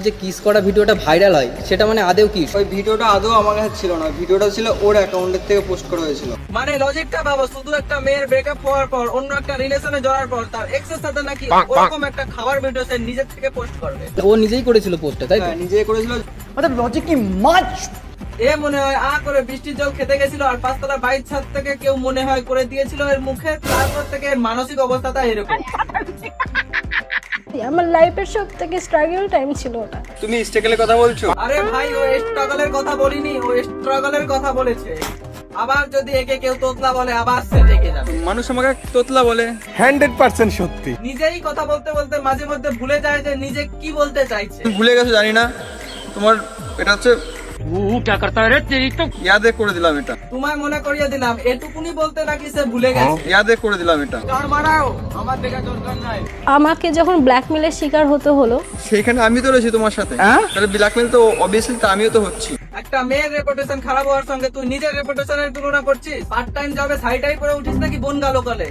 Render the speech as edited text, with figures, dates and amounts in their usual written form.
যে কিস করা ভিডিওটা ভাইরাল হয় সেটা মানে আদেও কিস? ওই ভিডিওটা আদৌ আমার কাছে ছিল না, ভিডিওটা ছিল ওর অ্যাকাউন্টের থেকে পোস্ট করা হয়েছিল। মানে লজিকটা ভাবো, শুধু একটা মেয়ের ব্রেকআপ হওয়ার পর অন্য একটা রিলেশনে জড়ার পর তার এক্সের সাথে নাকি ওরকম একটা খাবার ভিডিও সে নিজের থেকে পোস্ট করবে। ও নিজেই করেছিল পোস্টটা, তাই তো? হ্যাঁ, নিজে করেছিল। এ মনে হয় করে বৃষ্টির জল খেতে গেছিল আর পাঁচতলা বাইর ছাদ থেকে কেউ মনে হয় করে দিয়েছিল এর মুখে, তারপর থেকে এর মানসিক অবস্থাটা এরকম। আমার লাইফের সব থেকে স্ট্রাগল টাইম ছিল ওটা। তুমি স্ট্রাগলের কথা বলছো? আরে ভাই, ও স্ট্রাগলের কথা বলিনি, ও স্ট্রাগলের কথা বলেছে। আবার যদি একে কেউ তোতলা বলে আবার সে রেগে যাবে। মানুষ আমাকে তোতলা বলে। 100% সত্যি। নিজেই কথা বলতে বলতে মাঝে মধ্যে ভুলে যায় যে নিজে কি বলতে চাইছে। তুমি ভুলে গেছো জানি না, তোমার এটা হচ্ছে ইয়াদে করে দিলাম এটা। তোমায় মনে করিয়ে দিলাম, এটুকুনি বলতে নাকি সে ভুলে গেছে। ইয়াদে করে দিলাম এটা। কার মারাও আমার দেখা দরকার নাই। আমাকে যখন ব্ল্যাকমেলের শিকার হতে হলো, সেইখানে আমি তো রয়েছি তোমার সাথে, তাহলে ব্ল্যাকমেল তো অবভিয়াসলি আমিও তো হচ্ছি। একটা মেয়ের রেপুটেশন খারাপ হওয়ার সঙ্গে তুই নিজের রেপুটেশনের তুলনা করছিস? পার্ট টাইম জবে সাইডাই করে উঠিস নাকি বনগা লোকালে?